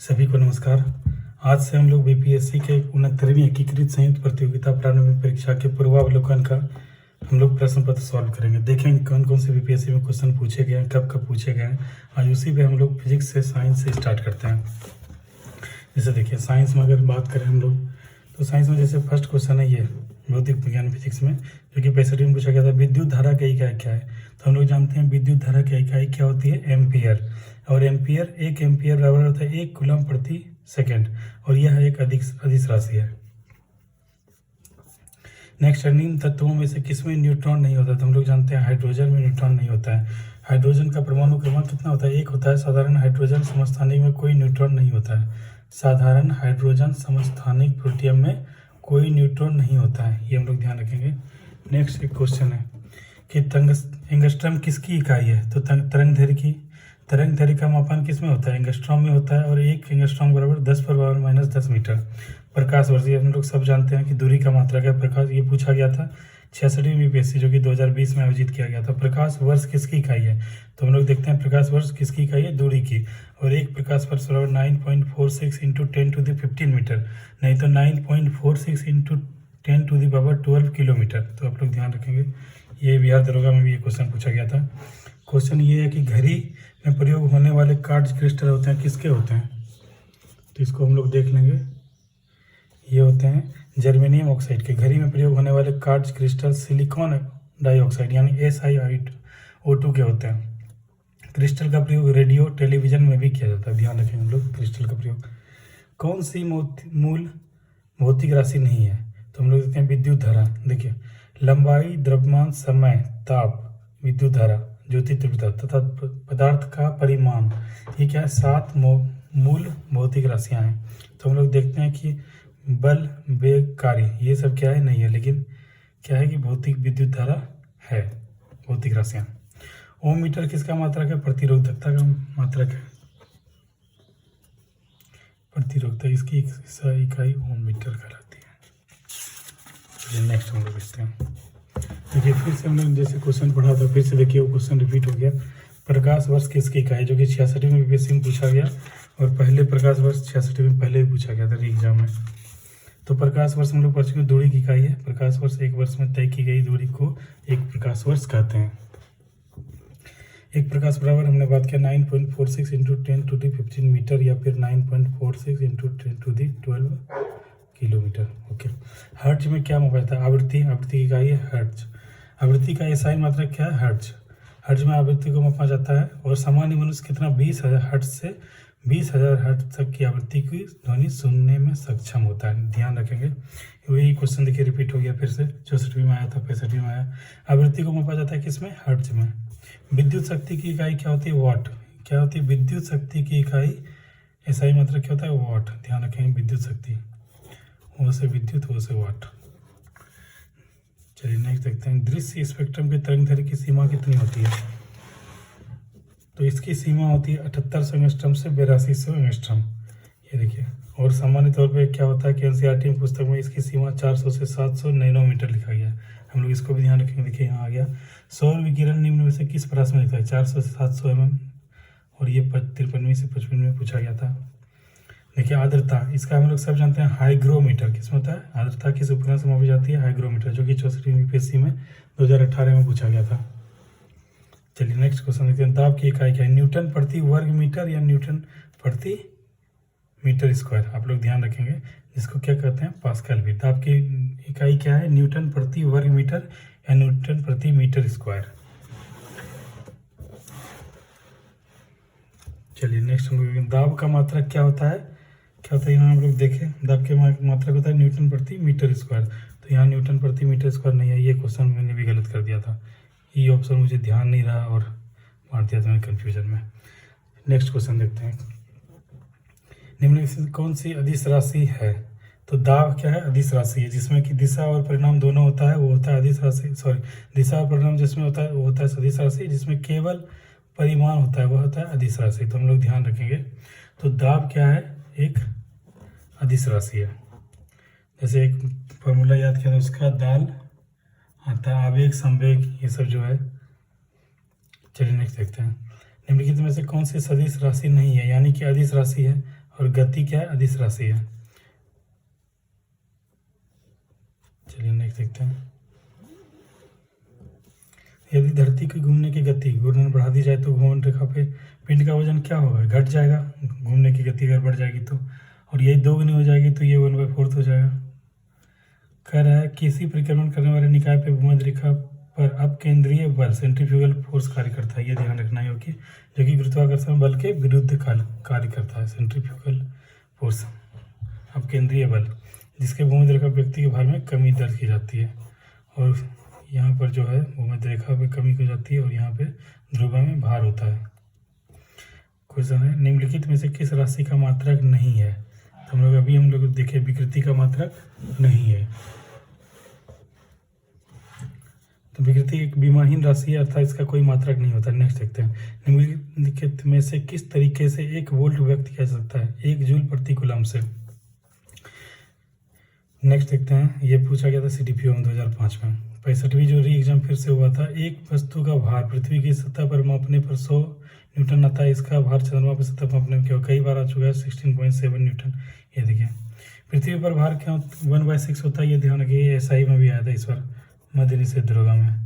सभी को नमस्कार। आज से हम लोग बीपीएससी के 69वीं एकीकृत संयुक्त प्रतियोगिता प्रारंभिक परीक्षा के पूर्वावलोकन का हम लोग प्रश्न पत्र सॉल्व करेंगे। देखेंगे कौन कौन से बीपीएससी में क्वेश्चन पूछे गए हैं, कब कब पूछे गए हैं। आज उसी पे हम लोग फिजिक्स से साइंस से स्टार्ट करते हैं। जैसे देखिए साइंस में अगर बात करें हम लोग तो साइंस में जैसे फर्स्ट क्वेश्चन है ये भौतिक विज्ञान फिजिक्स में, जो कि 65 में पूछा गया था। विद्युत धारा की इकाई क्या है? तो हम लोग जानते हैं विद्युत धारा की इकाई क्या होती है, एम्पियर। और एम्पियर, 1 एम्पियर बराबर होता है 1 कूलम प्रति सेकेंड, और यह एक अदिश राशि है। नेक्स्ट, निम्न तत्वों में से किसमें न्यूट्रॉन नहीं होता? तो हम लोग जानते हैं हाइड्रोजन में न्यूट्रॉन नहीं होता है। हाइड्रोजन का परमाणु क्रमांक कितना होता है? 1 होता है। साधारण हाइड्रोजन समस्थानिक में कोई न्यूट्रॉन नहीं होता है। साधारण हाइड्रोजन समस्थानिक प्रोटियम में कोई न्यूट्रॉन नहीं होता है, ये हम लोग ध्यान रखेंगे। नेक्स्ट एक क्वेश्चन है कि एंगस्ट्रॉम किसकी इकाई है? तो तरंग दैर्घ्य का मापन किस में होता है? एंगस्ट्रॉम में होता है, और 1 एंगस्ट्रॉम बराबर 10⁻⁻10 मीटर। प्रकाश वर्ष, ये हम लोग सब जानते हैं कि दूरी का मात्रक है प्रकाश, ये पूछा गया था 66वीं बीपीएससी जो कि 2020 में आयोजित किया गया था। प्रकाश वर्ष किसकी इकाई है? तो हम लोग देखते हैं प्रकाश वर्ष किसकी इकाई है, दूरी की। और 1 प्रकाश वर्ष बराबर 9.46 × 10⁻15 मीटर, नहीं तो 9.46 × 10⁻12 किलोमीटर। तो आप लोग ध्यान रखेंगे, ये बिहार दरोगा में भी ये क्वेश्चन पूछा गया था। क्वेश्चन ये है कि घड़ी में प्रयोग होने वाले कार्ड्स क्रिस्टल होते हैं, किसके होते हैं? तो इसको हम लोग देख लेंगे। ये होते हैं जर्मेनियम ऑक्साइड के। घड़ी में प्रयोग होने वाले कार्ड्स क्रिस्टल सिलिकॉन डाइऑक्साइड यानी SiO2 के होते हैं। क्रिस्टल का प्रयोग रेडियो टेलीविजन में भी किया जाता है, ध्यान रखें हम लोग क्रिस्टल का प्रयोग। कौन सी मूल भौतिक राशि नहीं है? तो हम लोग देखते हैं विद्युत धारा। देखिए, लंबाई, द्रव्यमान, समय, ताप, विद्युत धारा, ज्योति तीव्रता तथा पदार्थ का परिमाण, ये क्या है? 7 मूल भौतिक राशियां हैं। तो हम लोग देखते हैं कि बल, वेग, कार्य, ये सब क्या है? नहीं है, लेकिन क्या है कि भौतिक विद्युत धारा है, भौतिक राशियां। ओम मीटर किसका मात्रक है? प्रतिरोधकता का मात्रक है। प्रतिरोधकता, इसकी इकाई ओम मीटर कहलाती है। नेक्स्ट हम लोग देखते हैं। देखिए फिर से हमने जैसे क्वेश्चन पढ़ा था, फिर से देखिए वो क्वेश्चन रिपीट हो गया। प्रकाश वर्ष किसकी इकाई? जो कि 66वीं बीपीएससी में पूछा गया, और पहले प्रकाश वर्ष 66वीं में पहले भी पूछा गया था एग्जाम में। तो प्रकाश वर्ष हम लोग पढ़ चुके, दूरी की इकाई है। प्रकाश वर्ष 1 वर्ष में तय की गई दूरी को एक प्रकाश वर्ष कहते हैं। एक प्रकाश बराबर हमने बात किया 9.46 × 10⁻15 मीटर, या फिर 9.46 × 10⁻12 किलोमीटर। ओके, हर्ट्ज में क्या मापा जाता है? आवृत्ति की इकाई है हर्ट्ज। आवृत्ति का एसआई मात्रक क्या है? हर्ट्ज। हर्ट्ज में आवृत्ति को मापा जाता है, और सामान्य मनुष्य कितना 20,000 हर्ट्ज से 20,000 हर्ट्ज तक की आवृत्ति की ध्वनि सुनने में सक्षम होता है, ध्यान रखेंगे। वही क्वेश्चन देखिए रिपीट हो गया फिर से, 64वीं में आया था, 65वीं में आया। आवृत्ति को मापा जाता है किसमें? हर्ट्ज में। विद्युत शक्ति की इकाई क्या होती है? वाट। क्या होती है? विद्युत शक्ति की इकाई एसआई मात्रक क्या होता है? वाट, ध्यान रखेंगे। विद्युत शक्ति, वो से विद्युत, वो से वाट। चलिए नेक्स्ट देखते हैं। दृश्य स्पेक्ट्रम के तरंगदैर्घ्य की सीमा कितनी होती है? तो इसकी सीमा होती है 7800 एंगस्ट्रॉम से 8200 एंगस्ट्रॉम, ये देखिए। और सामान्य तौर पे क्या होता है कि एनसीईआरटी पुस्तक में इसकी सीमा 400 से 700 नैनोमीटर लिखा गया है, हम लोग इसको भी ध्यान रखेंगे। देखिए यहाँ आ गया। सौर विकिरण निम्न में से किस प्रश्न में लिखा है? 400 से 700 mm, और ये 53वीं से 55वीं में पूछा गया था। देखिए आर्द्रता, इसका हम लोग सब जानते हैं हाइग्रोमीटर किसमें होता है? आर्द्रता किस उपकरण से मापी जाती है? हाइग्रोमीटर, जो कि 64वीं बीपीएससी में 2018 में पूछा गया था। चलिए नेक्स्ट क्वेश्चन देखते हैं। दाब की इकाई क्या है? न्यूटन प्रति वर्ग मीटर या न्यूटन प्रति मीटर स्क्वायर, आप लोग ध्यान रखेंगे, जिसको क्या कहते हैं? पास्कल भी। दाब की इकाई क्या है? न्यूटन प्रति वर्ग मीटर या न्यूटन प्रति मीटर स्क्वायर। चलिए नेक्स्ट हम लोग दाब का मात्रक क्या होता है? क्या होता है यहाँ हम लोग देखें, दाब के मात्रक होता है न्यूटन प्रति मीटर स्क्वायर। तो यहाँ न्यूटन प्रति मीटर स्क्वायर नहीं है, ये क्वेश्चन मैंने भी गलत कर दिया था, ये ऑप्शन मुझे ध्यान नहीं रहा और मार दिया था मैं कन्फ्यूजन में। नेक्स्ट क्वेश्चन देखते हैं। निम्न में कौन सी अदिश राशि है? तो दाब क्या है? अदिश राशि है, जिसमें कि दिशा और परिणाम दोनों होता है, वो होता है अदिश राशि। सॉरी, दिशा और परिणाम जिसमें होता है वो होता है सदिश राशि, जिसमें केवल परिमाण होता है वह होता है अदिश राशि। तो हम लोग ध्यान रखेंगे। तो दाब क्या है? एक अदिश राशि है। जैसे एक फॉर्मूला याद किया था उसका, दाल आता है, आवेग, संवेग, ये सब जो है। चलिए नेक्स्ट देखते हैं। निम्नलिखित में से कौन सी सदिश राशि नहीं है, यानी कि अदिश राशि है और गति क्या है, अदिश राशि है। चलिए नेक्स्ट देखते हैं। यदि धरती की घूमने की गति घूर्णन बढ़ा दी जाए तो घूर्णन रेखा पे पिंड का वजन क्या होगा, घट जाएगा। घूमने की गति अगर बढ़ जाएगी तो, और यही दोगुनी हो जाएगी तो ये 1/4 हो जाएगा। कह रहा है किसी परिक्रमण करने वाले निकाय पे भूमध्य रेखा पर अपकेंद्रीय बल सेंट्रीफ्यूगल फोर्स कार्य करता है, ये ध्यान रखना है कि जो कि गुरुत्वाकर्षण बल के विरुद्ध कार्य करता है। सेंट्रीफ्यूगल फोर्स अपकेंद्रीय बल, जिसके भूमध्य रेखा व्यक्ति के भार में कमी दर्ज की जाती है। और यहाँ पर जो है भूमध्य रेखा पे कमी हो जाती है और यहाँ पे ध्रुव में भार होता है। क्वेश्चन है निम्नलिखित में से किस राशि का मात्रक नहीं है। तो हम लोग देखे विकृति का मात्रक नहीं है। तो विकृति एक विमाहीन राशि है, अर्थात इसका कोई मात्रक नहीं होता। नेक्स्ट देखते हैं। निम्नलिखित में से किस तरीके से 1 वोल्ट व्यक्त किया जा सकता है, 1 जूल प्रति कूलम से। नेक्स्ट देखते हैं। ये पूछा गया था CDPO में 2005 में। 65वीं जो री एग्जाम फिर से हुआ था। एक वस्तु का भार पृथ्वी की सतह पर मापने पर 100 न्यूटन आता है, इसका भार चंद्रमा पर सतह पर मापने में क्या कई बार आ चुका है, 16.7 न्यूटन। ये देखिए पृथ्वी पर भार क्या 1/6 होता है, ये ध्यान रखिए। SI में भी आया था इस बार, मध्य निषेध द्रोगा में।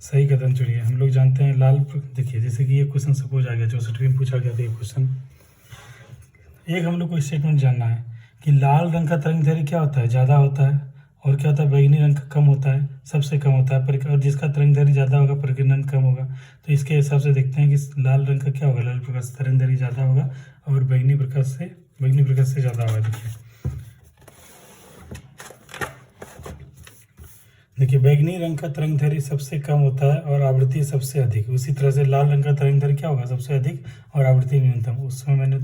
सही कथन चुनिए। हम लोग जानते हैं लाल, देखिए जैसे कि ये क्वेश्चन सपोज आ गया 64वीं में पूछा गया था ये क्वेश्चन। एक हम लोग को स्टेटमेंट जानना है कि लाल रंग का तरंग दैर्घ्य क्या होता है, ज़्यादा होता है, और क्या होता है बैगनी रंग का कम होता है, सबसे कम होता है। और जिसका तरंग दैर्घ्य ज़्यादा होगा परिकीर्णन कम होगा। तो इसके हिसाब से देखते हैं कि लाल रंग का क्या होगा, लाल प्रकाश तरंग दैर्घ्य ज़्यादा होगा और बैगनी प्रकाश से ज़्यादा होगा। देखिए बैगनी रंग का तरंग दैर्घ्य सबसे कम होता है और आवृत्ति सबसे अधिक। उसी तरह से लाल रंग का तरंग दैर्घ्य क्या होगा, सबसे अधिक और आवृत्ति न्यूनतम। उसमें मैंने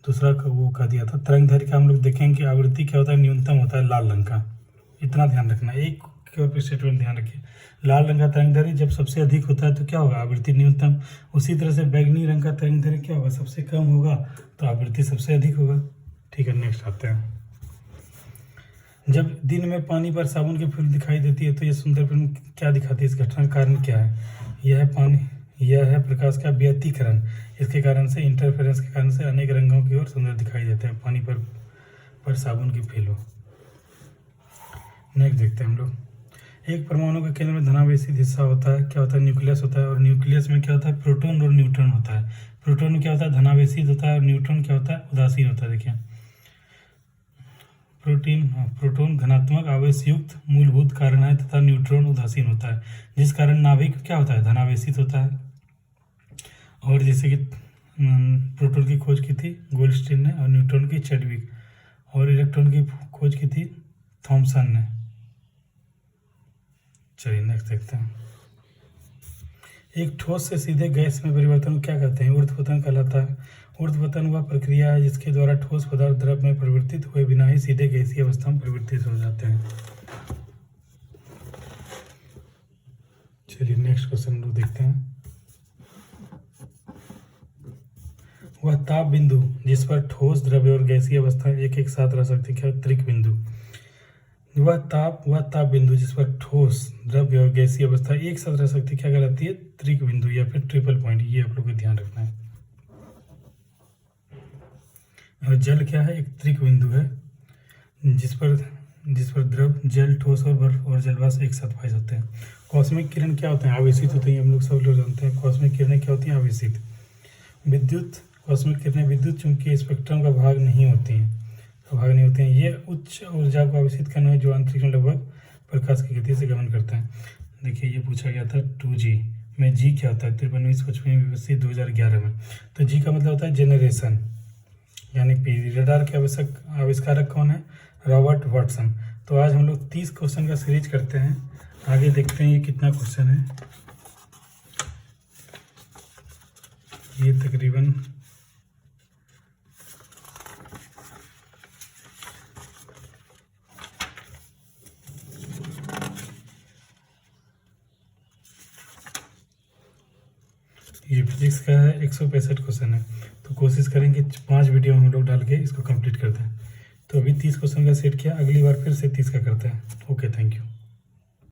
दूसरा वो कह दिया था। तरंग दैर्घ्य का हम लोग देखेंगे कि आवृत्ति क्या होता है, न्यूनतम होता है लाल रंग का। इतना ध्यान रखना, एक स्टेटमेंट ध्यान रखिए। लाल रंग का तरंग दैर्घ्य जब सबसे अधिक होता है तो क्या होगा, आवृत्ति न्यूनतम। उसी तरह से बैगनी रंग का तरंग दैर्घ्य क्या होगा, सबसे कम होगा तो आवृत्ति सबसे अधिक होगा। ठीक है नेक्स्ट आते हैं। जब दिन में पानी पर साबुन की फिल्म दिखाई देती है तो यह सुंदर फिल्म क्या दिखाती है, इस घटना का कारण क्या है। यह है प्रकाश का व्यतिकरण। इसके कारण से इंटरफेरेंस के कारण से अनेक रंगों की ओर सुंदर दिखाई देते हैं पानी पर साबुन की फिल्म। नेक्स्ट देखते हैं हम लोग। एक परमाणु के केंद्र में धनावेशित हिस्सा होता है, क्या होता है, न्यूक्लियस होता है। और न्यूक्लियस में क्या होता है, प्रोटॉन और न्यूट्रॉन होता है। प्रोटॉन में क्या होता है, धनावेशित होता है, और न्यूट्रॉन क्या होता है, उदासीन होता है। देखिए प्रोटॉन धनात्मक आवेश युक्त मूलभूत कारण है तथा न्यूट्रॉन उदासीन होता है, जिस कारण नाभिक क्या होता है, धनावेशित होता है। और जैसे कि प्रोटॉन की खोज की थी गोल्डस्टीन ने और न्यूट्रॉन की चैडविक, और इलेक्ट्रॉन की खोज की थी थॉमसन ने। चलिए नेक्स्ट देखते हैं। एक ठोस से सीधे गैस में परिवर्तन क्या कहते हैं, ऊर्ध्वपतन कहलाता है। ऊर्ध्वपतन वह प्रक्रिया है जिसके द्वारा ठोस पदार्थ द्रव में परिवर्तित हुए बिना ही सीधे गैसीय अवस्था में परिवर्तित हो जाते हैं। चलिए नेक्स्ट क्वेश्चन लोग देखते हैं। वह ताप बिंदु जिस पर ठोस द्रव्य और गैसीय अवस्था एक साथ रह सकती है, त्रिक बिंदु। वह ताप बिंदु जिस पर ठोस द्रव्य और गैसीय अवस्था एक साथ रह सकती क्या कहलाती है, त्रिक बिंदु या फिर ट्रिपल पॉइंट। ये आप लोग को ध्यान रखना है। और जल क्या है, एक त्रिक बिंदु है जिस पर द्रव, जल, ठोस और बर्फ और जलवाष्प एक साथ पाए जाते हैं। कॉस्मिक किरण क्या होते हैं, आवेशित होते हैं। हम लोग सब लोग जानते हैं कॉस्मिक किरणें क्या होती हैं, आवेशित। कॉस्मिक किरणें विद्युत चुंबकीय स्पेक्ट्रम का भाग नहीं होती हैं। ये उच्च ऊर्जा को आवेशित करना है जो अंतरिक्ष में लगभग प्रकाश की गति से गमन करता है। देखिए ये पूछा गया था 2G में। जी क्या होता है, 53वीं विवरणा 2011 में। तो जी का मतलब होता है जेनरेशन, यानी पीढ़ी। रडार के आविष्कारक कौन है, रॉबर्ट वाटसन। तो आज हम लोग 30 क्वेश्चन का सीरीज करते हैं। आगे देखते हैं ये कितना क्वेश्चन है। ये तकरीबन ये फिजिक्स का है, 165 क्वेश्चन है। तो कोशिश करेंगे 5 वीडियो हम लोग डाल के इसको कंप्लीट करते हैं। तो अभी 30 क्वेश्चन का सेट किया, अगली बार फिर से 30 का करते हैं। Okay thank you.